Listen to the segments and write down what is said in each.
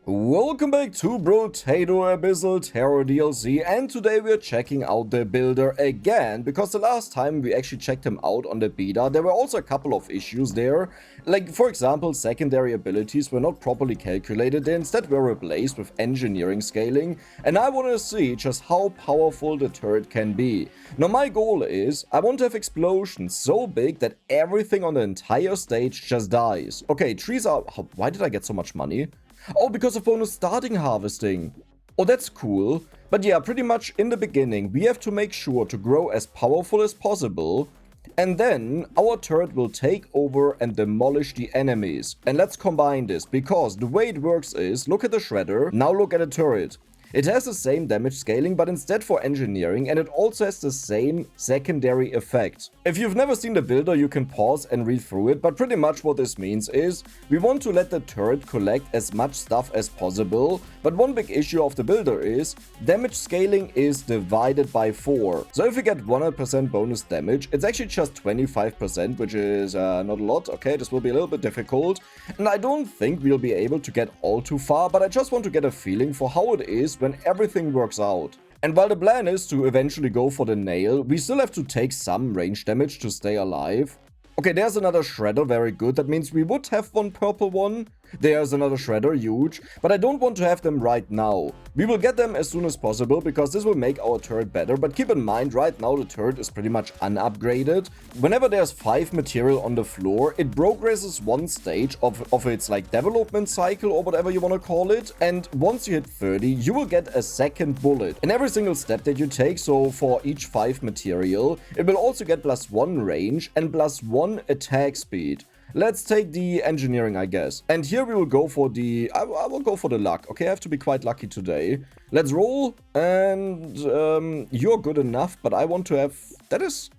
Welcome back to Brotato Abyssal Terror DLC, and today we are checking out the builder again, because the last time we actually checked him out on the beta, there were also a couple of issues there. Like, for example, secondary abilities were not properly calculated, they instead were replaced with engineering scaling, and I want to see just how powerful the turret can be. Now my goal is, I want to have explosions so big that everything on the entire stage just dies. Okay, trees are... Why did I get so much money? Oh, because of bonus starting harvesting. Oh, that's cool. But yeah, pretty much in the beginning, we have to make sure to grow as powerful as possible. And then our turret will take over and demolish the enemies. And let's combine this, because the way it works is, look at the shredder, now look at the turret. It has the same damage scaling, but instead for engineering, and it also has the same secondary effect. If you've never seen the builder, you can pause and read through it, but pretty much what this means is, we want to let the turret collect as much stuff as possible, but one big issue of the builder is, damage scaling is divided by 4. So if we get 100% bonus damage, it's actually just 25%, which is not a lot. Okay, this will be a little bit difficult, and I don't think we'll be able to get all too far, but I just want to get a feeling for how it is when everything works out. And while the plan is to eventually go for the nail, we still have to take some range damage to stay alive. Okay, there's another shredder, very good. That means we would have one purple one. There's another shredder, huge. But I don't want to have them right now. We will get them as soon as possible, because this will make our turret better. But keep in mind, right now the turret is pretty much unupgraded. Whenever there's 5 material on the floor, it progresses one stage of its like development cycle, or whatever you want to call it. And once you hit 30, you will get a second bullet. And every single step that you take, so for each 5 material, it will also get +1 range and +1 attack speed. Let's take the engineering, I guess. And here we will go for the... I will go for the luck. Okay, I have to be quite lucky today. Let's roll. And you're good enough, but I want to have... That is...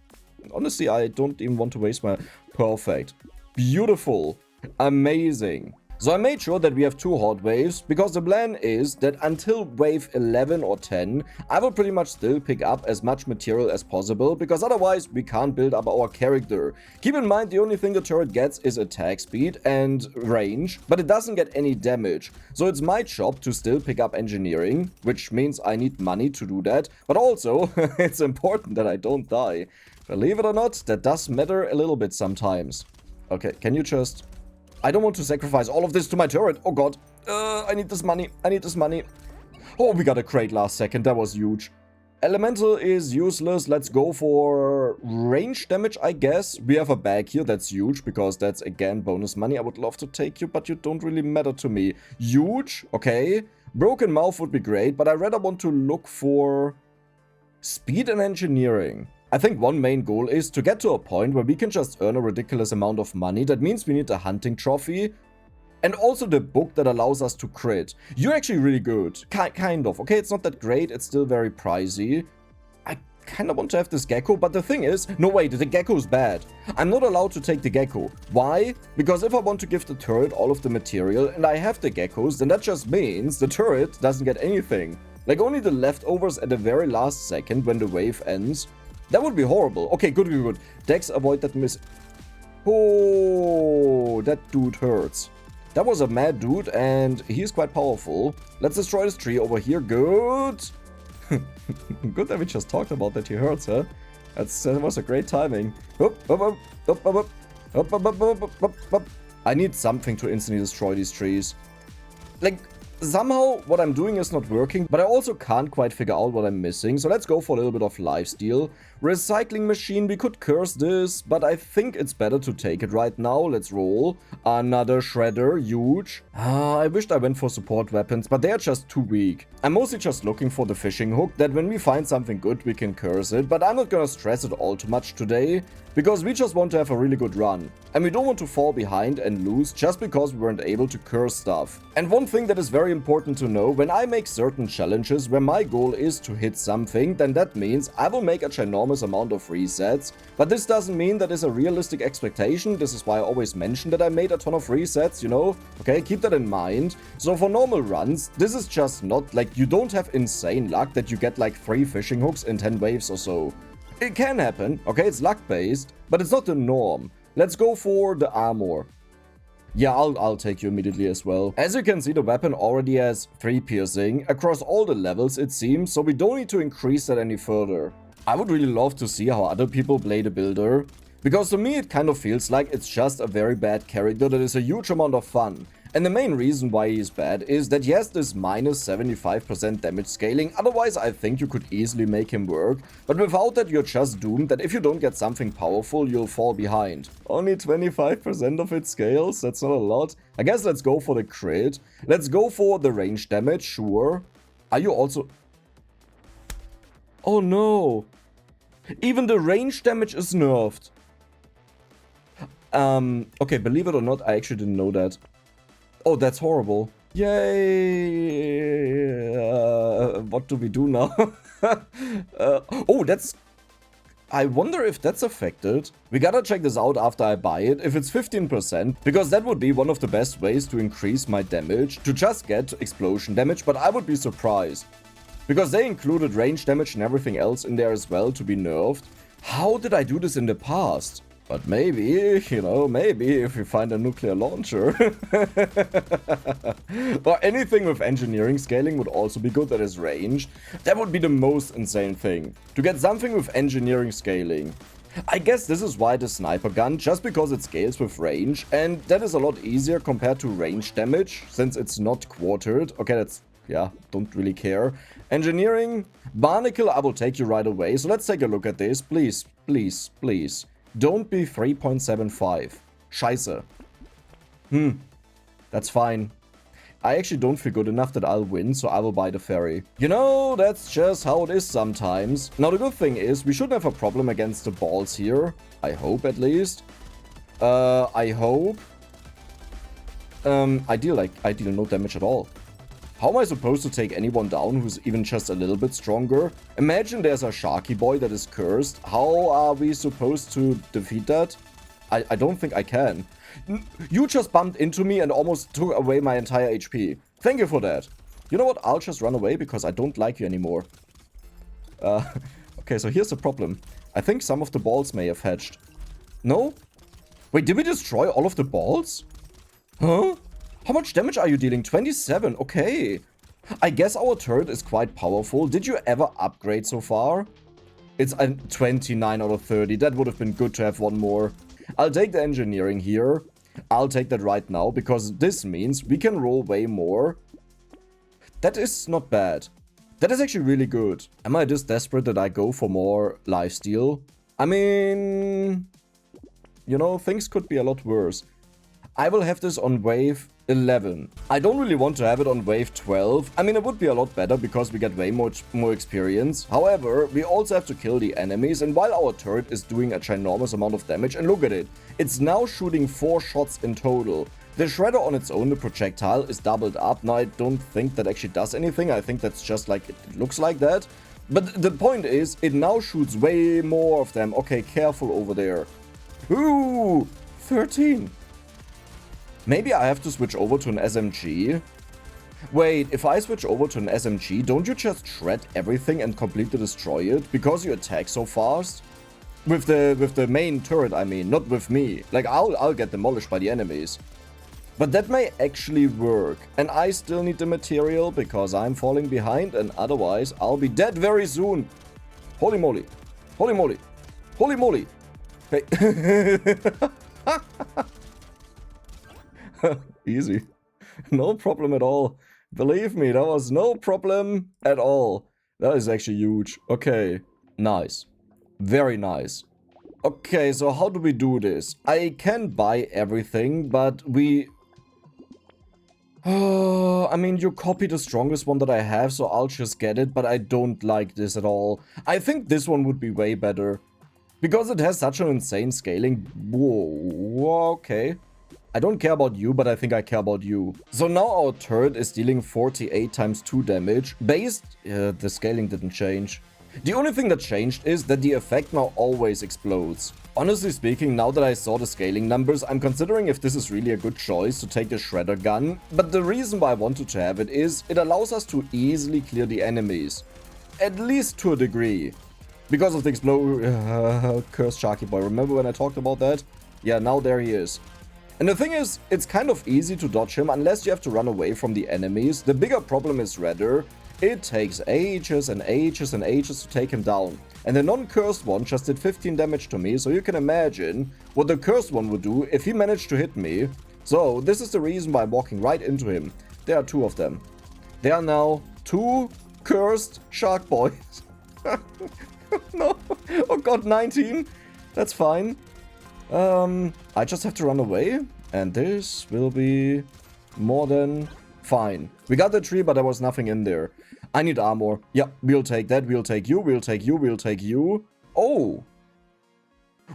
Honestly, I don't even want to waste my... Perfect. Beautiful. Amazing. So I made sure that we have 2 hot waves, because the plan is that until wave 11 or 10, I will pretty much still pick up as much material as possible, because otherwise we can't build up our character. Keep in mind, the only thing the turret gets is attack speed and range, but it doesn't get any damage. So it's my job to still pick up engineering, which means I need money to do that, but also it's important that I don't die. Believe it or not, that does matter a little bit sometimes. Okay, can you just... I don't want to sacrifice all of this to my turret. Oh god. I need this money. I need this money. Oh, we got a crate last second. That was huge. Elemental is useless. Let's go for range damage, I guess. We have a bag here. That's huge, because that's, again, bonus money. I would love to take you, but you don't really matter to me. Huge. Okay. Broken mouth would be great, but I rather want to look for speed and engineering. I think one main goal is to get to a point where we can just earn a ridiculous amount of money. That means we need a hunting trophy. And also the book that allows us to crit. You're actually really good. Kind of. Okay, it's not that great. It's still very pricey. I kind of want to have this gecko, but the thing is... No, wait, the gecko is bad. I'm not allowed to take the gecko. Why? Because if I want to give the turret all of the material and I have the geckos, then that just means the turret doesn't get anything. Like only the leftovers at the very last second when the wave ends. That would be horrible. Okay, good. Dex, avoid that miss. Oh, that dude hurts. That was a mad dude, and he's quite powerful. Let's destroy this tree over here. Good. Good that we just talked about that he hurts, huh? That was a great timing. I need something to instantly destroy these trees. Like... Somehow, what I'm doing is not working, but I also can't quite figure out what I'm missing, so let's go for a little bit of lifesteal. Recycling machine, we could curse this, but I think it's better to take it right now. Let's roll. Another shredder, huge. I wished I went for support weapons, but they are just too weak. I'm mostly just looking for the fishing hook, that when we find something good, we can curse it, but I'm not gonna stress it all too much today, because we just want to have a really good run. And we don't want to fall behind and lose just because we weren't able to curse stuff. And one thing that is very important to know, when I make certain challenges where my goal is to hit something, then that means I will make a ginormous amount of resets. But this doesn't mean that is a realistic expectation. This is why I always mention that I made a ton of resets, you know? Okay, keep that in mind. So for normal runs, this is just not like you don't have insane luck that you get like 3 fishing hooks in 10 waves or so. It can happen, okay, it's luck based, but it's not the norm. Let's go for the armor. Yeah, I'll take you immediately as well. As you can see, the weapon already has 3 piercing across all the levels, it seems, so we don't need to increase that any further. I would really love to see how other people play the builder, because to me it kind of feels like it's just a very bad character that is a huge amount of fun. And the main reason why he's bad is that he has this minus 75% damage scaling, otherwise I think you could easily make him work, but without that you're just doomed that if you don't get something powerful you'll fall behind. Only 25% of it scales, that's not a lot. I guess let's go for the crit. Let's go for the range damage, sure. Are you also... Oh no! Even the range damage is nerfed. Okay, believe it or not, I actually didn't know that. Oh, that's horrible. Yay! What do we do now? Oh, that's... I wonder if that's affected. We gotta check this out after I buy it, if it's 15%, because that would be one of the best ways to increase my damage, to just get explosion damage, but I would be surprised. Because they included range damage and everything else in there as well to be nerfed. How did I do this in the past? But maybe, you know, maybe if we find a nuclear launcher. Or anything with engineering scaling would also be good that is range. That would be the most insane thing. To get something with engineering scaling. I guess this is why the sniper gun, just because it scales with range, and that is a lot easier compared to range damage, since it's not quartered. Okay, that's... yeah, don't really care. Engineering, Barnacle, I will take you right away. So let's take a look at this. Please, please, please. Don't be 3.75. Scheiße. That's fine. I actually don't feel good enough that I'll win, so I will buy the ferry. You know, that's just how it is sometimes. Now, the good thing is, we shouldn't have a problem against the balls here. I hope, at least. I hope. I deal no damage at all. How am I supposed to take anyone down who's even just a little bit stronger? Imagine there's a Sharky boy that is cursed. How are we supposed to defeat that? I don't think I can. You just bumped into me and almost took away my entire HP. Thank you for that. You know what? I'll just run away because I don't like you anymore. Okay, so here's the problem. I think some of the balls may have hatched. No? Wait, did we destroy all of the balls? Huh? How much damage are you dealing? 27, okay. I guess our turret is quite powerful. Did you ever upgrade so far? It's a 29 out of 30. That would have been good to have one more. I'll take the engineering here. I'll take that right now, because this means we can roll way more. That is not bad. That is actually really good. Am I this desperate that I go for more lifesteal? I mean... you know, things could be a lot worse. I will have this on wave 11. I don't really want to have it on wave 12. I mean, it would be a lot better because we get way more experience. However, we also have to kill the enemies, and while our turret is doing a ginormous amount of damage, and look at it, it's now shooting 4 shots in total. The shredder on its own, the projectile, is doubled up. Now, I don't think that actually does anything. I think that's just like, it looks like that. But the point is, it now shoots way more of them. Okay, careful over there. Ooh, 13. Maybe I have to switch over to an SMG. Wait, if I switch over to an SMG, don't you just shred everything and completely destroy it? Because you attack so fast? With the main turret, I mean, not with me. Like, I'll get demolished by the enemies. But that may actually work. And I still need the material because I'm falling behind, and otherwise I'll be dead very soon. Holy moly. Holy moly. Holy moly. Hey. Easy. No problem at all. Believe me, that was no problem at all. That is actually huge. Okay. Nice. Very nice. Okay, so how do we do this? I can buy everything, but we... I mean, you copy the strongest one that I have, so I'll just get it, but I don't like this at all. I think this one would be way better. Because it has such an insane scaling. Whoa, okay. I don't care about you, but I think I care about you. So now our turret is dealing 48 times 2 damage. The scaling didn't change. The only thing that changed is that the effect now always explodes. Honestly speaking, now that I saw the scaling numbers, I'm considering if this is really a good choice to take the shredder gun. But the reason why I wanted to have it is, it allows us to easily clear the enemies. At least to a degree. Because of the cursed Sharky boy. Remember when I talked about that? Yeah, now there he is. And the thing is, it's kind of easy to dodge him unless you have to run away from the enemies. The bigger problem is rather, it takes ages and ages and ages to take him down. And the non-cursed one just did 15 damage to me, so you can imagine what the cursed one would do if he managed to hit me. So this is the reason why I'm walking right into him. There are 2 of them. There are now 2 cursed shark boys. No. Oh god, 19. That's fine. I just have to run away, and this will be more than fine. We got the tree, but there was nothing in there. I need armor. Yeah, we'll take that. We'll take you. We'll take you. We'll take you. Oh.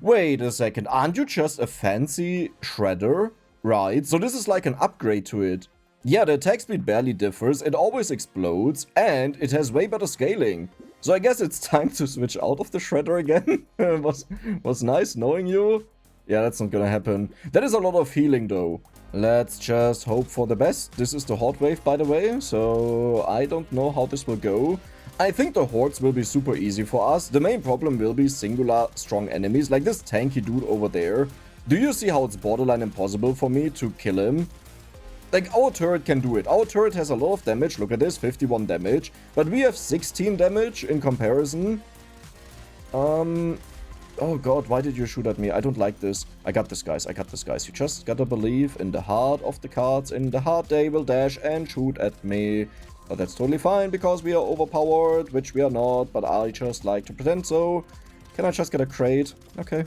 Wait a second. Aren't you just a fancy shredder? Right. So this is like an upgrade to it. Yeah, the attack speed barely differs. It always explodes, and it has way better scaling. So I guess it's time to switch out of the shredder again. was nice knowing you. Yeah, that's not gonna happen. That is a lot of healing, though. Let's just hope for the best. This is the Horde Wave, by the way, so I don't know how this will go. I think the Hordes will be super easy for us. The main problem will be singular strong enemies, like this tanky dude over there. Do you see how it's borderline impossible for me to kill him? Like, our turret can do it. Our turret has a lot of damage. Look at this, 51 damage. But we have 16 damage in comparison. Oh god, why did you shoot at me? I don't like this. I got this, guys. I got this, guys. You just gotta believe in the heart of the cards. In the heart they will dash and shoot at me. But that's totally fine, because we are overpowered, which we are not. But I just like to pretend so. Can I just get a crate? Okay.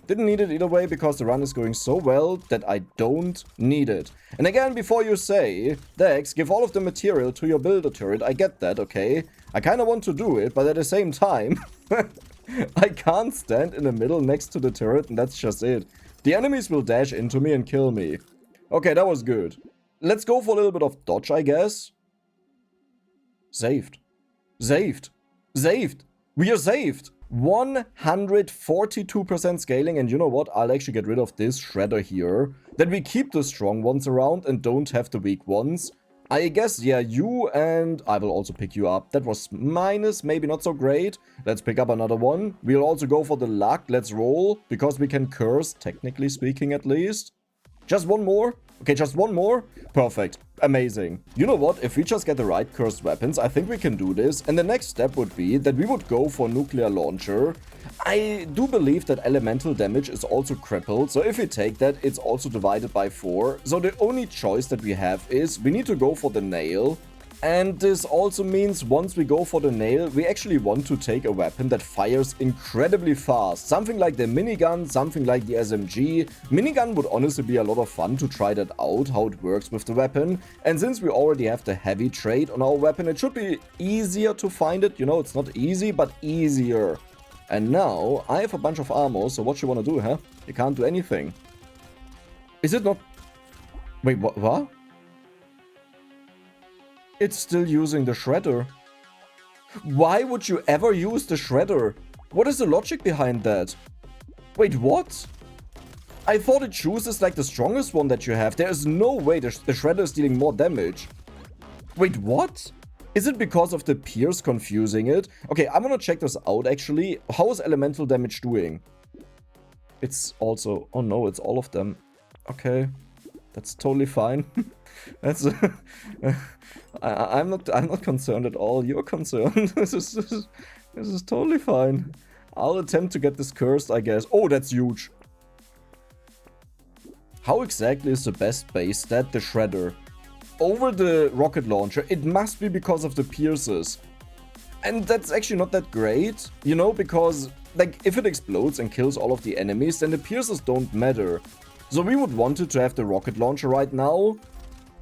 Didn't need it either way, because the run is going so well that I don't need it. And again, before you say, Dex, give all of the material to your builder turret, I get that, okay? I kinda want to do it, but at the same time, I can't stand in the middle next to the turret, and that's just it. The enemies will dash into me and kill me. Okay, that was good. Let's go for a little bit of dodge, I guess. Saved. Saved. Saved. We are saved. 142% scaling, and you know what? I'll actually get rid of this shredder here. Then we keep the strong ones around and don't have the weak ones. I guess, yeah, you, and I will also pick you up. That was minus, maybe not so great. Let's pick up another one. We'll also go for the luck. Let's roll, because we can curse, technically speaking at least. Just one more? Okay, just one more? Perfect. Amazing. You know what? If we just get the right cursed weapons, I think we can do this. And the next step would be that we would go for nuclear launcher. I do believe that elemental damage is also crippled. So if we take that, it's also divided by 4. So the only choice that we have is we need to go for the nail. And this also means once we go for the nail, we actually want to take a weapon that fires incredibly fast. Something like the minigun, something like the SMG. Minigun would honestly be a lot of fun to try that out, how it works with the weapon. And since we already have the heavy trait on our weapon, it should be easier to find it. You know, it's not easy, but easier. And now, I have a bunch of armor, so what you wanna do, huh? You can't do anything. Is it not... Wait, what? It's still using the shredder. Why would you ever use the shredder? What is the logic behind that? Wait, what? I thought it chooses like the strongest one that you have. There is no way the shredder is dealing more damage. Wait, what? Is it because of the pierce confusing it? Okay, I'm gonna check this out actually. How is elemental damage doing? It's also... Oh no, it's all of them. Okay. That's totally fine. That's... I'm not concerned at all. You're concerned. This is totally fine. I'll attempt to get this cursed, I guess. Oh, that's huge. How exactly is the best base stat? The shredder. Over the rocket launcher, it must be because of the pierces. And that's actually not that great, you know, because, like, if it explodes and kills all of the enemies, then the pierces don't matter. So we would want it to have the rocket launcher right now.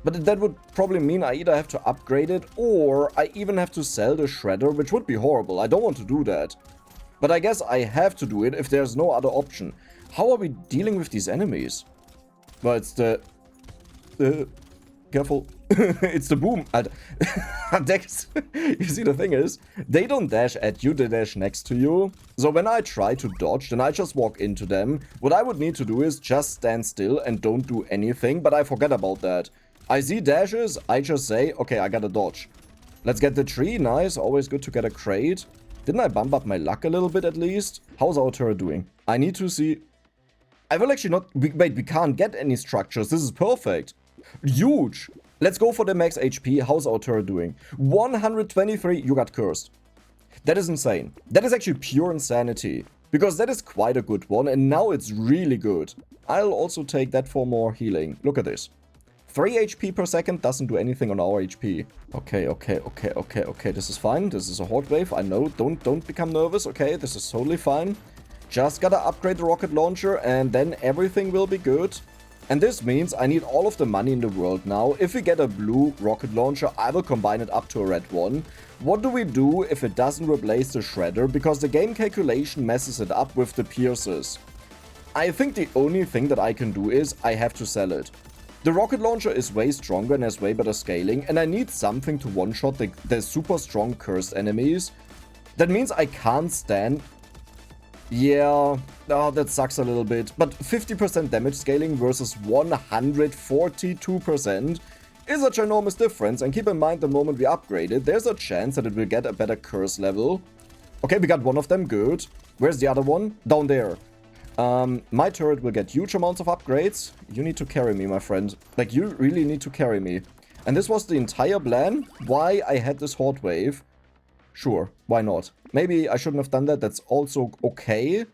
But that would probably mean I either have to upgrade it, or I even have to sell the shredder, which would be horrible. I don't want to do that. But I guess I have to do it if there's no other option. How are we dealing with these enemies? Well, it's the... Careful. It's the boom. Dex. You see, the thing is, they don't dash at you, they dash next to you. So when I try to dodge, then I just walk into them. What I would need to do is just stand still and don't do anything, but I forget about that. I see dashes, I just say, okay, I gotta dodge. Let's get the tree, nice, always good to get a crate. Didn't I bump up my luck a little bit at least? How's our turret doing? I need to see... I will actually not... Wait, we can't get any structures. This is perfect. Huge. Let's go for the max HP. How's our turret doing? 123. You got cursed. That is insane. That is actually pure insanity. Because that is quite a good one. And now it's really good. I'll also take that for more healing. Look at this. 3 HP per second doesn't do anything on our HP. Okay. This is fine. This is a horde wave. I know. Don't become nervous. Okay, this is totally fine. Just gotta upgrade the rocket launcher and then everything will be good. And this means I need all of the money in the world now. If we get a blue rocket launcher, I will combine it up to a red one. What do we do if it doesn't replace the shredder? Because the game calculation messes it up with the pierces. I think the only thing that I can do is I have to sell it. The rocket launcher is way stronger and has way better scaling, and I need something to one-shot the super strong cursed enemies. That means I can't stand... Yeah, oh, that sucks a little bit, but 50% damage scaling versus 142% is a ginormous difference, and keep in mind the moment we upgrade it, there's a chance that it will get a better curse level. Okay, we got one of them, good. Where's the other one? Down there. My turret will get huge amounts of upgrades. You need to carry me, my friend. Like, you really need to carry me. And this was the entire plan, why I had this horde wave. Sure, why not? Maybe I shouldn't have done that. That's also okay.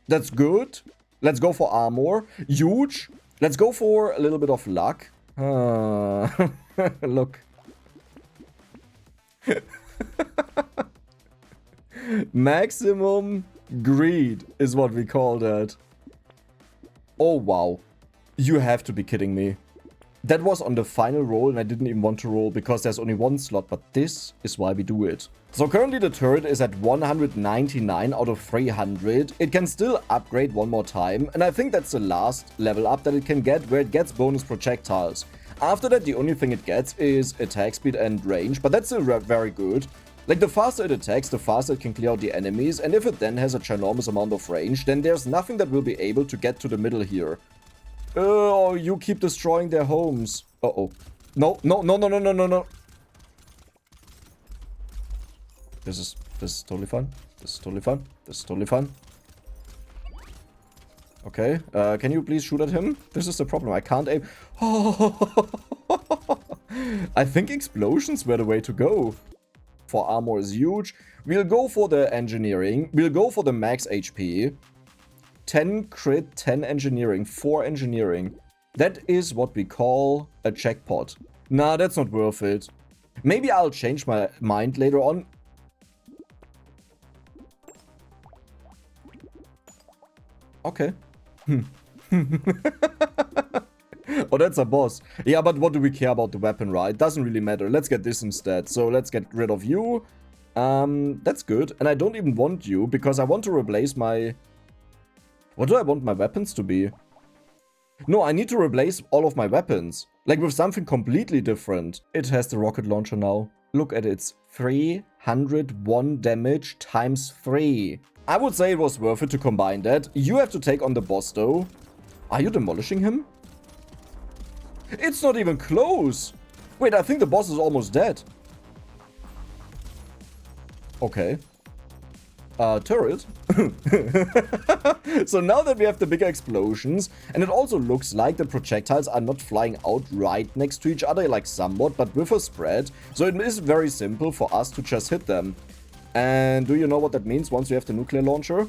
That's good. Let's go for armor. Huge. Let's go for a little bit of luck. Look. Maximum greed is what we call that. Oh, wow. You have to be kidding me. That was on the final roll and I didn't even want to roll because there's only one slot, but this is why we do it. So currently the turret is at 199 out of 300. It can still upgrade one more time, and I think that's the last level up that it can get, where it gets bonus projectiles. After that, the only thing it gets is attack speed and range, but that's still very good. Like, the faster it attacks, the faster it can clear out the enemies, and if it then has a ginormous amount of range, then there's nothing that will be able to get to the middle here. Oh, you keep destroying their homes. Uh-oh. No. This is totally fine. This is totally fine. Okay, can you please shoot at him? This is the problem, I can't aim. Oh. I think explosions were the way to go. For armor is huge. We'll go for the engineering. We'll go for the max HP. 10 crit, 10 engineering, 4 engineering. That is what we call a jackpot. Nah, that's not worth it. Maybe I'll change my mind later on. Okay. Oh, that's a boss. Yeah, but what do we care about the weapon, right? Doesn't really matter. Let's get this instead. So let's get rid of you. That's good. And I don't even want you because I want to replace my... What do I want my weapons to be? No, I need to replace all of my weapons. Like with something completely different. It has the rocket launcher now. Look at its 301 damage times 3. I would say it was worth it to combine that. You have to take on the boss though. Are you demolishing him? It's not even close. Wait, I think the boss is almost dead. Okay. Turret. So now that we have the bigger explosions, and it also looks like the projectiles are not flying out right next to each other, like somewhat, but with a spread. So it is very simple for us to just hit them. And do you know what that means once we have the nuclear launcher?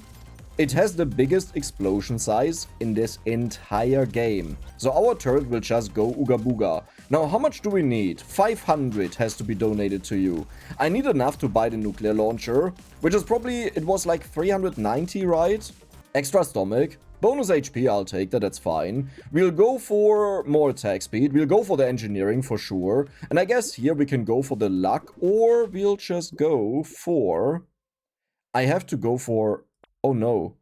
It has the biggest explosion size in this entire game. So our turret will just go ooga booga. Now, how much do we need? 500 has to be donated to you. I need enough to buy the nuclear launcher, which is probably, it was like 390, right? Extra stomach. Bonus HP, I'll take that, that's fine. We'll go for more attack speed. We'll go for the engineering for sure. And I guess here we can go for the luck, or we'll just go for... I have to go for... Oh no.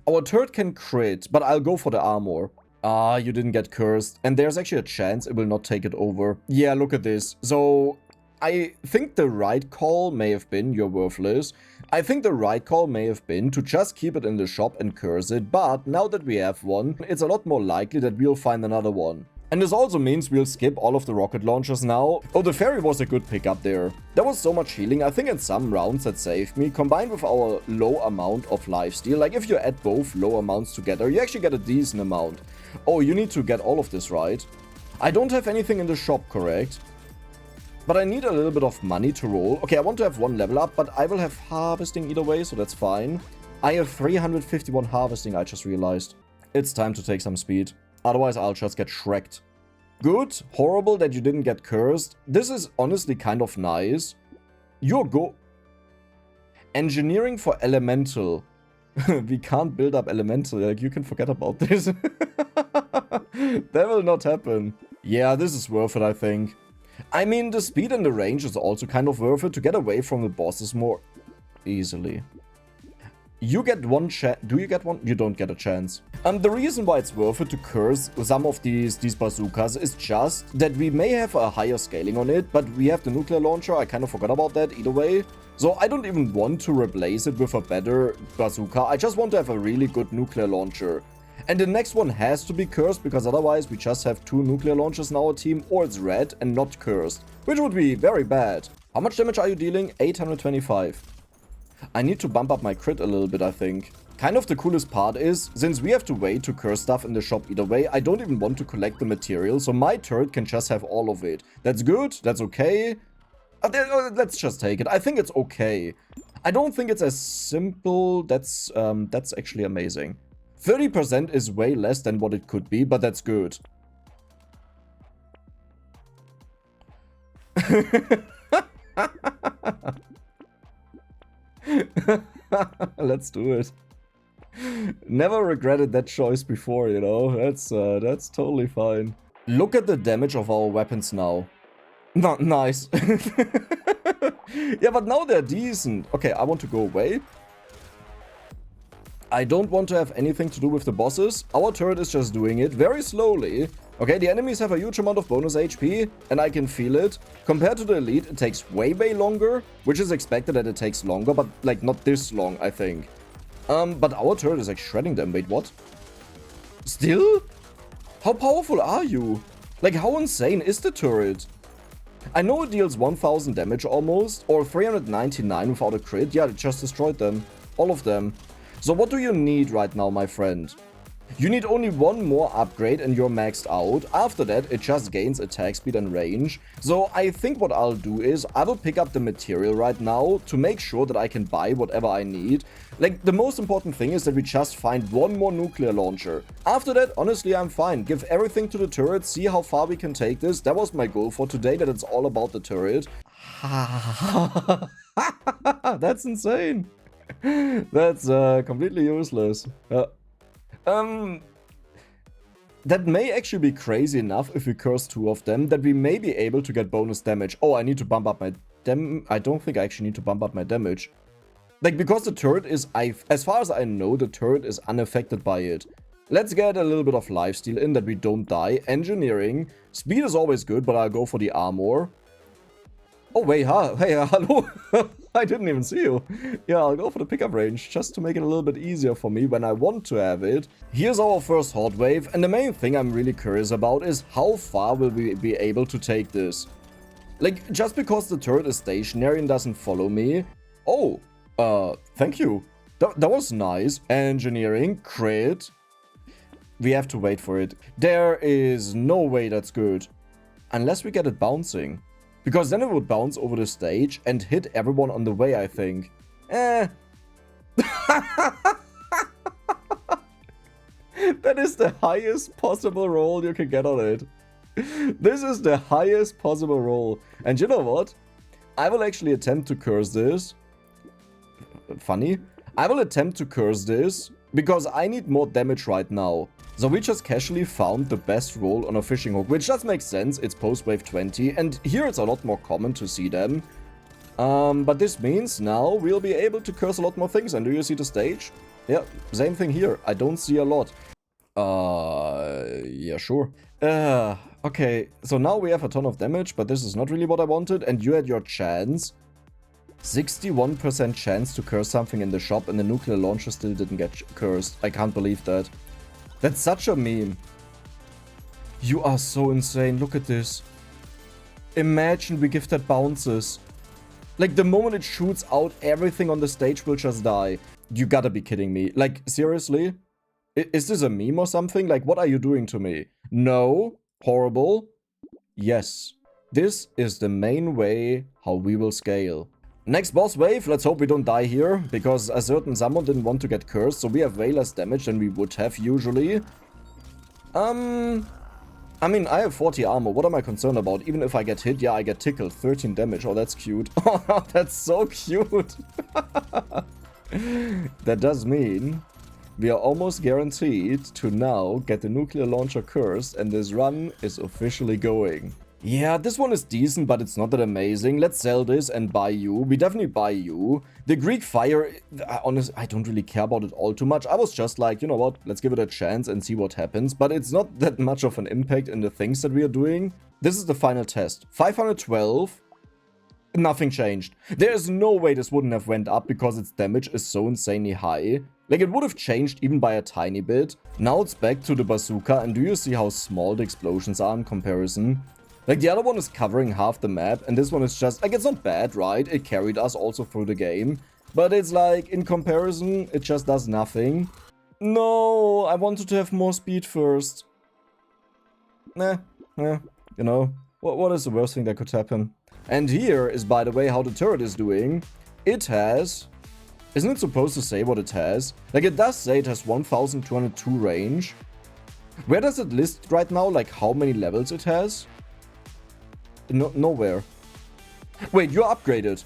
Our turret can crit, but I'll go for the armor. Ah, you didn't get cursed. And there's actually a chance it will not take it over. Yeah, look at this. So, I think the right call may have been, you're worthless. I think the right call may have been to just keep it in the shop and curse it. But now that we have one, it's a lot more likely that we'll find another one. And this also means we'll skip all of the rocket launchers now. Oh, the fairy was a good pickup there. There was so much healing, I think in some rounds that saved me, combined with our low amount of lifesteal. Like if you add both low amounts together, you actually get a decent amount. Oh, you need to get all of this right. I don't have anything in the shop, correct? But I need a little bit of money to roll. Okay, I want to have 1 level up, but I will have harvesting either way, so that's fine. I have 351 harvesting, I just realized. It's time to take some speed. Otherwise, I'll just get shreked. Good. Horrible that you didn't get cursed. This is honestly kind of nice. You're Engineering for elemental. We can't build up elemental. Like, you can forget about this. That will not happen. Yeah, this is worth it, I think. I mean, the speed and the range is also kind of worth it to get away from the bosses more easily. You get one chance. Do you get one? You don't get a chance. The reason why it's worth it to curse some of these bazookas is just that we may have a higher scaling on it, but we have the nuclear launcher. I kind of forgot about that either way. So I don't even want to replace it with a better bazooka. I just want to have a really good nuclear launcher. And the next one has to be cursed, because otherwise we just have 2 nuclear launchers in our team, or it's red and not cursed, which would be very bad. How much damage are you dealing? 825. I need to bump up my crit a little bit, I think. Kind of the coolest part is, since we have to wait to curse stuff in the shop either way, I don't even want to collect the material, so my turret can just have all of it. That's good, that's okay. Let's just take it. I think it's okay. I don't think it's as simple. That's actually amazing. 30% is way less than what it could be, but that's good. Let's do it. Never regretted that choice before, you know. That's totally fine. Look at the damage of our weapons now. Nice. Yeah, but now they're decent. Okay, I want to go away. I don't want to have anything to do with the bosses. Our turret is just doing it very slowly. Okay, the enemies have a huge amount of bonus HP, and I can feel it. Compared to the elite, it takes way longer, which is expected that it takes longer, but like not this long, I think. But our turret is like shredding them. Wait, what? Still? How powerful are you? Like, how insane is the turret? I know it deals 1000 damage almost, or 399 without a crit. Yeah, it just destroyed them. All of them. So what do you need right now, my friend? You need only one more upgrade and you're maxed out. After that, it just gains attack speed and range. So I think what I'll do is, I will pick up the material right now to make sure that I can buy whatever I need. Like, the most important thing is that we just find one more nuclear launcher. After that, honestly, I'm fine. Give everything to the turret, see how far we can take this. That was my goal for today, that it's all about the turret. That's insane. That's completely useless. That may actually be crazy enough if we curse 2 of them, that we may be able to get bonus damage. Oh, I need to bump up my I don't think I actually need to bump up my damage. Like, because the turret is, as far as I know, the turret is unaffected by it. Let's get a little bit of lifesteal in that we don't die. Engineering. Speed is always good, but I'll go for the armor. Oh, wait, hey, hello. I didn't even see you. Yeah, I'll go for the pickup range, just to make it a little bit easier for me when I want to have it. Here's our first hot wave, and the main thing I'm really curious about is how far will we be able to take this? Like, just because the turret is stationary and doesn't follow me. Oh, thank you. That was nice. Engineering, crit. We have to wait for it. There is no way that's good. Unless we get it bouncing. Because then it would bounce over the stage and hit everyone on the way, I think. That is the highest possible roll you can get on it. This is the highest possible roll. And you know what? I will actually attempt to curse this. Funny. I will attempt to curse this because I need more damage right now. So we just casually found the best roll on a fishing hook, which does make sense. It's post wave 20, and here it's a lot more common to see them. But this means now we'll be able to curse a lot more things. And do you see the stage? Yeah, same thing here. I don't see a lot. Yeah, sure. Okay, so now we have a ton of damage, but this is not really what I wanted. And you had your chance. 61% chance to curse something in the shop, and the nuclear launcher still didn't get cursed. I can't believe that. That's such a meme. You are so insane. Look at this. Imagine we give that bounces. Like, the moment it shoots out, everything on the stage will just die. You gotta be kidding me. Like, seriously? Is this a meme or something? Like, what are you doing to me? No. Horrible. Yes. This is the main way how we will scale. Next boss wave. Let's hope we don't die here, because a certain someone didn't want to get cursed, so we have way less damage than we would have usually. I mean, I have 40 armor. What am I concerned about? Even if I get hit, yeah, I get tickled. 13 damage. Oh, that's cute. Oh, that's so cute. That does mean we are almost guaranteed to now get the nuclear launcher cursed, and this run is officially going. Yeah, this one is decent, but it's not that amazing. Let's sell this and buy you. We definitely buy you. The Greek Fire, honestly, I don't really care about it all too much. I was just like, you know what, let's give it a chance and see what happens. But it's not that much of an impact in the things that we are doing. This is the final test. 512. Nothing changed. There is no way this wouldn't have went up because its damage is so insanely high. Like, it would have changed even by a tiny bit. Now it's back to the bazooka, and do you see how small the explosions are in comparison? Like, the other one is covering half the map, and this one is just, like, it's not bad, right? It carried us also through the game. But it's like, in comparison, it just does nothing. No, I wanted to have more speed first. You know, what is the worst thing that could happen? And here is, by the way, how the turret is doing. It has... Isn't it supposed to say what it has? Like, it does say it has 1202 range. Where does it list right now, like, how many levels it has? No, nowhere. Wait, you're upgraded.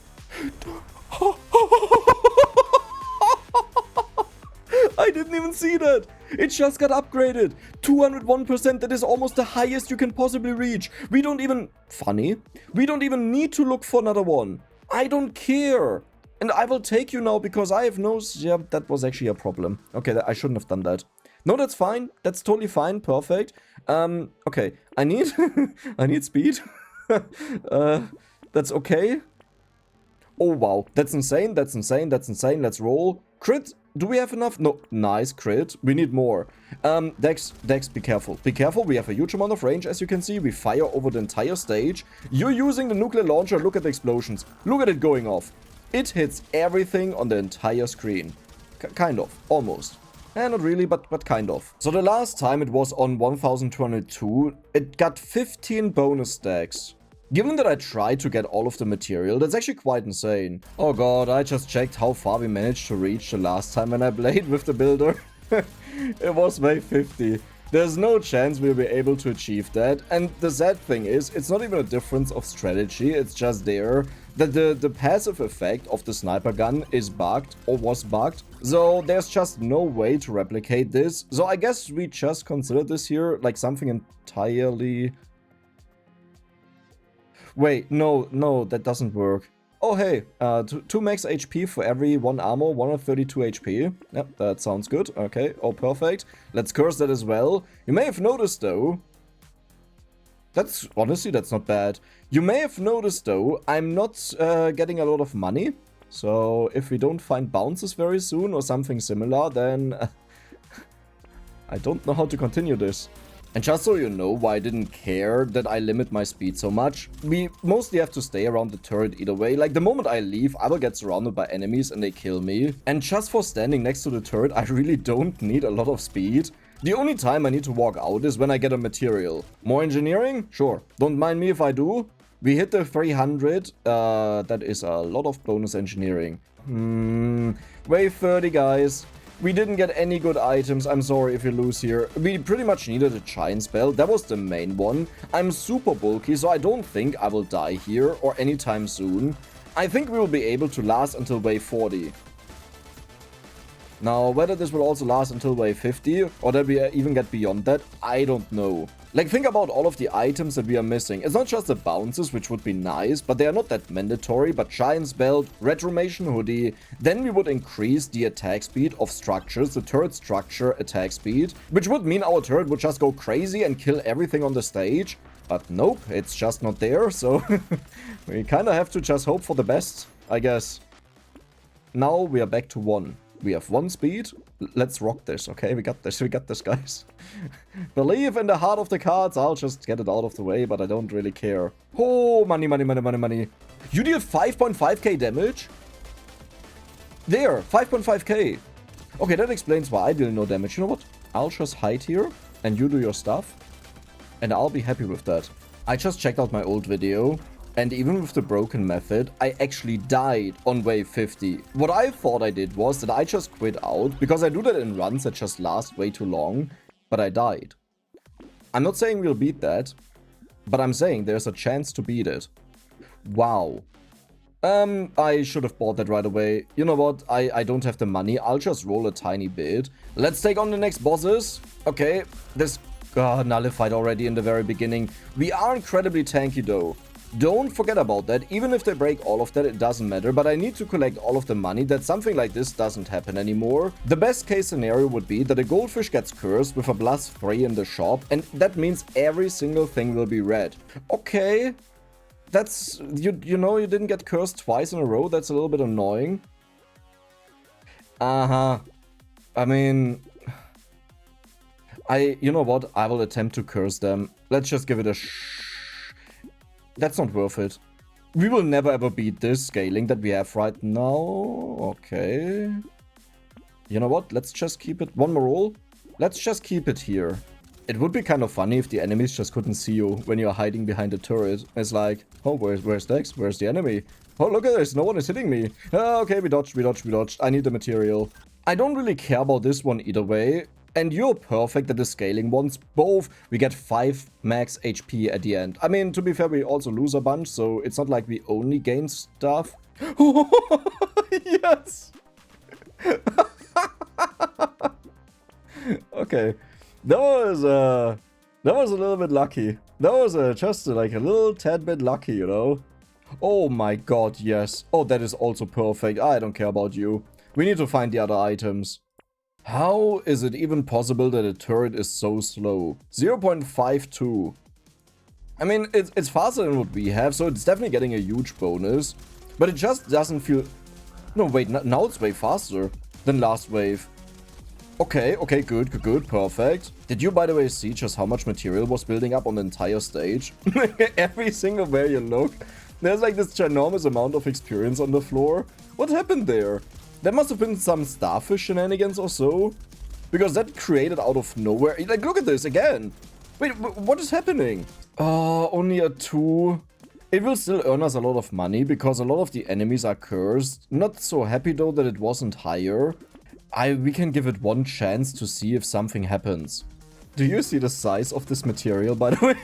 I didn't even see that. It just got upgraded. 201%, that is almost the highest you can possibly reach. We don't even... Funny. We don't even need to look for another one. I don't care. And I will take you now because I have no... Yeah, that was actually a problem. Okay, I shouldn't have done that. No, that's fine. That's totally fine. Perfect. Okay. I need... I need speed. That's okay. Oh, wow. That's insane. That's insane. That's insane. Let's roll. Crit. Do we have enough? No. Nice crit. We need more. Dex, be careful. Be careful. We have a huge amount of range, as you can see. We fire over the entire stage. You're using the nuclear launcher. Look at the explosions. Look at it going off. It hits everything on the entire screen. Kind of. Almost. Not really, but kind of. So the last time it was on 1202, it got 15 bonus stacks. Given that I tried to get all of the material, that's actually quite insane. Oh god, I just checked how far we managed to reach the last time when I played with the builder. It was wave 50. There's no chance we'll be able to achieve that. And the sad thing is, it's not even a difference of strategy, it's just there that the passive effect of the sniper gun is bugged or was bugged. So there's just no way to replicate this. So I guess we just consider this here like something entirely... Wait, no, that doesn't work. Oh hey, 2 max HP for every 1 armor, 132 HP. Yep, that sounds good. Okay, oh perfect. Let's curse that as well. You may have noticed though... Honestly, that's not bad. You may have noticed though, I'm not getting a lot of money. So if we don't find bounces very soon or something similar, then... I don't know how to continue this. And just so you know why I didn't care that I limit my speed so much, we mostly have to stay around the turret either way. Like, the moment I leave, I will get surrounded by enemies and they kill me. And just for standing next to the turret, I really don't need a lot of speed. The only time I need to walk out is when I get a material. More engineering? Sure. Don't mind me if I do. We hit the 300. That is a lot of bonus engineering. Wave 30, guys. We didn't get any good items. I'm sorry if you lose here. We pretty much needed a giant spell. That was the main one. I'm super bulky, so I don't think I will die here or anytime soon. I think we will be able to last until wave 40. Now, whether this will also last until wave 50 or that we even get beyond that, I don't know. Like, think about all of the items that we are missing. It's not just the bounces, which would be nice, but they are not that mandatory. But Giant's Belt, Retromation Hoodie, then we would increase the attack speed of structures, the turret structure attack speed, which would mean our turret would just go crazy and kill everything on the stage. But nope, it's just not there, so we kind of have to just hope for the best, I guess. Now we are back to 1. We have 1 speed. Let's rock this, okay? We got this, guys. Believe in the heart of the cards. I'll just get it out of the way, but I don't really care. Oh, money, money, money, money, money. You deal 5.5k damage? There, 5.5k. Okay, that explains why I deal no damage. You know what? I'll just hide here, and you do your stuff. And I'll be happy with that. I just checked out my old video. And even with the broken method, I actually died on wave 50. What I thought I did was that I just quit out, because I do that in runs that just last way too long, but I died. I'm not saying we'll beat that, but I'm saying there's a chance to beat it. Wow. I should have bought that right away. You know what? I don't have the money. I'll just roll a tiny bit. Let's take on the next bosses. Okay, this nullified already in the very beginning. We are incredibly tanky though. Don't forget about that. Even if they break all of that, it doesn't matter. But I need to collect all of the money that something like this doesn't happen anymore. The best case scenario would be that a goldfish gets cursed with a +3 in the shop. And that means every single thing will be red. Okay. That's... You know you didn't get cursed twice in a row. That's a little bit annoying. I mean... You know what? I will attempt to curse them. Let's just give it a That's not worth it. We will never ever beat this scaling that we have right now. Okay. You know what? Let's just keep it. One more roll. Let's just keep it here. It would be kind of funny if the enemies just couldn't see you when you're hiding behind a turret. It's like, oh, where's Dex? Where's the enemy? Oh, look at this. No one is hitting me. Oh, okay, we dodged. I need the material. I don't really care about this one either way. And you're perfect at the scaling ones. Both, we get 5 max HP at the end. I mean, to be fair, we also lose a bunch, so it's not like we only gain stuff. Yes! Okay. That was a little bit lucky. That was just like a little tad bit lucky, you know? Oh my god, yes. Oh, that is also perfect. I don't care about you. We need to find the other items. How is it even possible that a turret is so slow? 0.52. I mean, it's faster than what we have, so it's definitely getting a huge bonus. But it just doesn't feel... No, wait, now it's way faster than last wave. Okay, good, perfect. Did you, by the way, see just how much material was building up on the entire stage? Every single way you look, there's like this ginormous amount of experience on the floor. What happened there? There must have been some starfish shenanigans or so. Because that created out of nowhere. Like, look at this again. Wait, what is happening? Only a 2. It will still earn us a lot of money because a lot of the enemies are cursed. Not so happy though that it wasn't higher. We can give it one chance to see if something happens. Do you see the size of this material, by the way?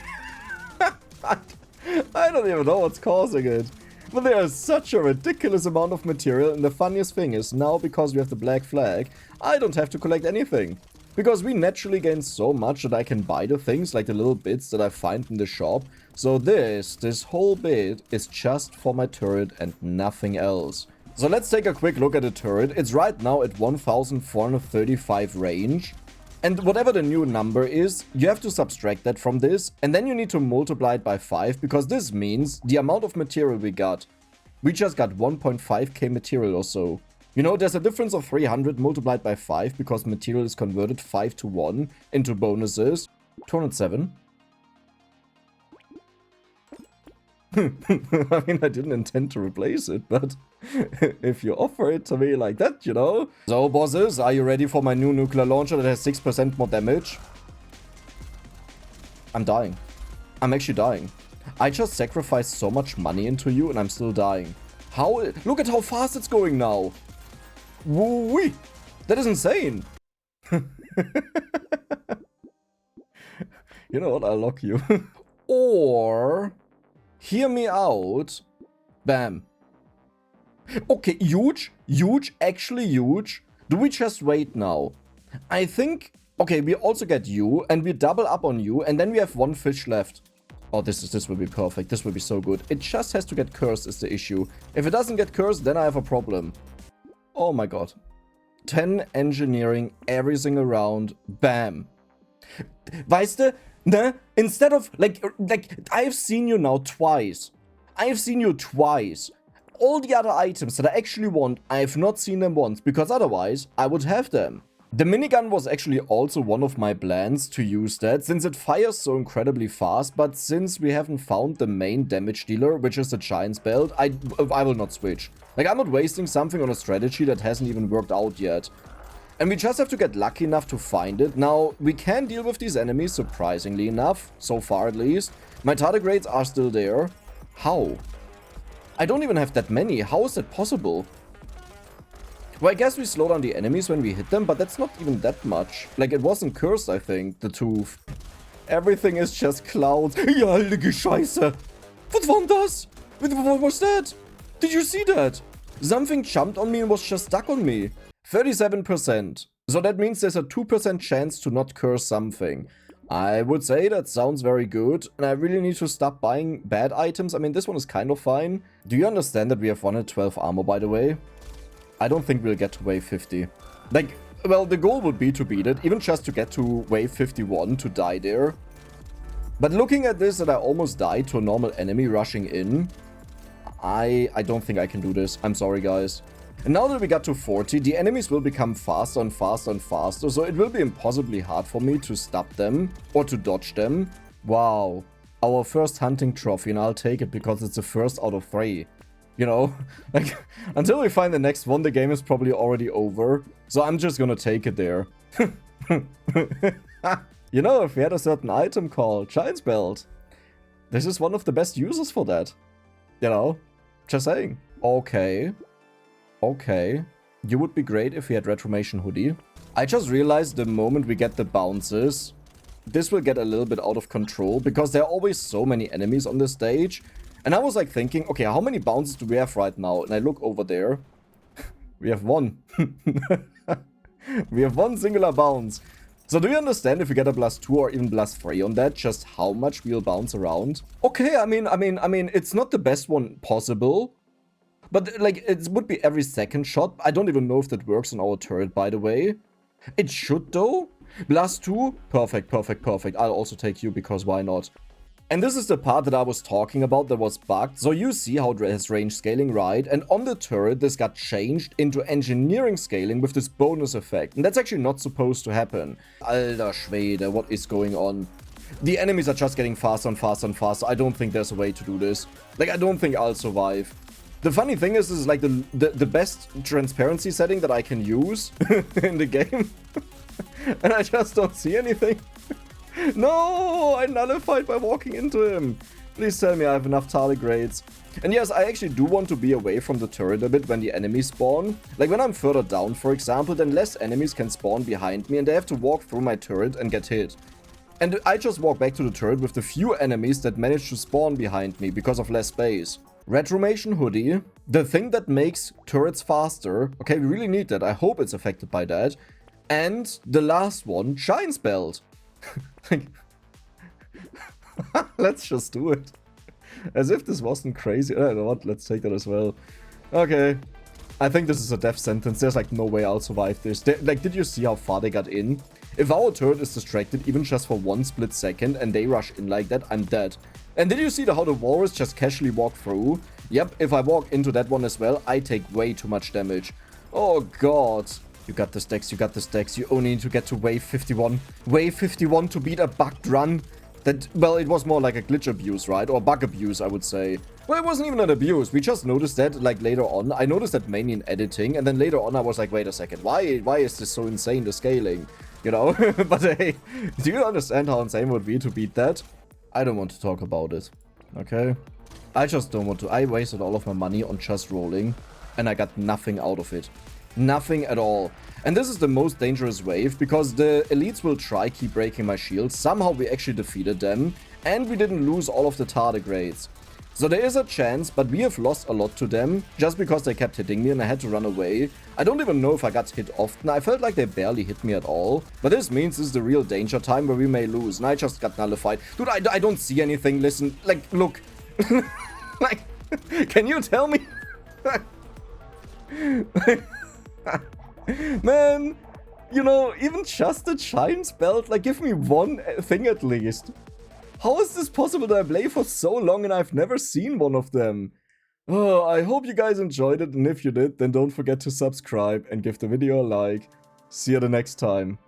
I don't even know what's causing it. But there is such a ridiculous amount of material, and the funniest thing is, now because we have the black flag, I don't have to collect anything. Because we naturally gain so much that I can buy the things, like the little bits that I find in the shop. So this whole bit is just for my turret and nothing else. So let's take a quick look at the turret. It's right now at 1435 range. And whatever the new number is, you have to subtract that from this, and then you need to multiply it by 5, because this means the amount of material we got. We just got 1.5k material or so. You know, there's a difference of 300 multiplied by 5, because material is converted 5 to 1 into bonuses. 207. I mean, I didn't intend to replace it, but if you offer it to me like that, you know. So, bosses, are you ready for my new nuclear launcher that has 6% more damage? I'm dying. I'm actually dying. I just sacrificed so much money into you and I'm still dying. How? Look at how fast it's going now. Woo-wee. That is insane. You know what? I'll lock you. Or... hear me out. Bam. Okay, huge, actually huge. Do we just wait now? I think, okay, we also get you, and we double up on you, and then we have 1 fish left. Oh, this will be perfect. This will be so good. It just has to get cursed is the issue. If it doesn't get cursed, then I have a problem. Oh my god. 10 engineering every single round. Bam. Weißt du? Ne? Instead of, like, I've seen you now twice. I've seen you twice. all the other items that I actually want, I have not seen them once, because otherwise I would have them. The minigun was actually also one of my plans to use that, since it fires so incredibly fast, but since we haven't found the main damage dealer, which is the Giant's Belt, I will not switch. Like, I'm not wasting something on a strategy that hasn't even worked out yet. And we just have to get lucky enough to find it. Now, we can deal with these enemies, surprisingly enough, so far at least. My tardigrades are still there. How? I don't even have that many. How is that possible? Well, I guess we slow down the enemies when we hit them, but that's not even that much. Like, it wasn't cursed, I think, the tooth. Everything is just clouds. Ja, heilige Scheiße. Was war das? What was that? Did you see that? Something jumped on me and was just stuck on me. 37%. So that means there's a 2% chance to not curse something. I would say that sounds very good, and I really need to stop buying bad items. I mean, this one is kind of fine. Do you understand that we have 112 armor, by the way? I don't think we'll get to wave 50. Like, well, the goal would be to beat it, even just to get to wave 51 to die there. But looking at this, that I almost died to a normal enemy rushing in, I don't think I can do this. I'm sorry, guys. And now that we got to 40, the enemies will become faster and faster and faster, so it will be impossibly hard for me to stop them or to dodge them. Wow. Our first hunting trophy, and I'll take it because it's the first out of 3. You know, like, until we find the next one, the game is probably already over. So I'm just gonna take it there. You know, if we had a certain item called Giant's Belt, this is one of the best uses for that. You know, just saying. Okay. Okay. You would be great if we had Retromation Hoodie. I just realized the moment we get the bounces, this will get a little bit out of control because there are always so many enemies on the stage. And I was like thinking, okay, how many bounces do we have right now? And I look over there. We have one. We have one singular bounce. So do you understand if we get a +2 or even +3 on that, just how much we'll bounce around? Okay, I mean, it's not the best one possible. But, like, it would be every second shot. I don't even know if that works on our turret, by the way. It should, though. +2. Perfect, perfect, perfect. I'll also take you, because why not? And this is the part that I was talking about that was bugged. So you see how it has range scaling, right? And on the turret, this got changed into engineering scaling with this bonus effect. And that's actually not supposed to happen. Alter Schwede, what is going on? The enemies are just getting faster and faster and faster. I don't think there's a way to do this. Like, I don't think I'll survive. The funny thing is, this is like the best transparency setting that I can use in the game. And I just don't see anything. No, I nullified by walking into him. Please tell me I have enough tardigrades. And yes, I actually do want to be away from the turret a bit when the enemies spawn. Like when I'm further down, for example, then less enemies can spawn behind me and they have to walk through my turret and get hit. And I just walk back to the turret with the few enemies that manage to spawn behind me because of less space. Retromation Hoodie, the thing that makes turrets faster. Okay, we really need that. I hope it's affected by that. And the last one, Giant's Belt. Let's just do it. As if this wasn't crazy. I don't know what, let's take that as well. Okay. I think this is a death sentence. There's like no way I'll survive this. Like, did you see how far they got in? If our turret is distracted even just for 1 split second and they rush in like that, I'm dead. And did you see how the walrus just casually walked through? Yep, if I walk into that one as well, I take way too much damage. Oh god. You got the stacks, you got the stacks. You only need to get to wave 51. Wave 51 to beat a bugged run. That, well, it was more like a glitch abuse, right? Or bug abuse, I would say. Well, it wasn't even an abuse. We just noticed that, like, later on. I noticed that mainly in editing. And then later on, I was like, wait a second. Why is this so insane, the scaling? You know? But hey, do you understand how insane it would be to beat that? I don't want to talk about it. Okay? I just don't want to. I wasted all of my money on just rolling. And I got nothing out of it. Nothing at all. And this is the most dangerous wave, because the elites will try keep breaking my shield. Somehow we actually defeated them, and we didn't lose all of the tardigrades. So there is a chance, but we have lost a lot to them, just because they kept hitting me and I had to run away. I don't even know if I got hit often. I felt like they barely hit me at all. But this means this is the real danger time where we may lose, and I just got nullified. Dude, I don't see anything. Listen, like, look. Like, can you tell me? Man, you know, even just the Giant's Belt, like, give me one thing at least. How is this possible that I play for so long and I've never seen one of them? Oh, I hope you guys enjoyed it, and if you did, then don't forget to subscribe and give the video a like. See you the next time.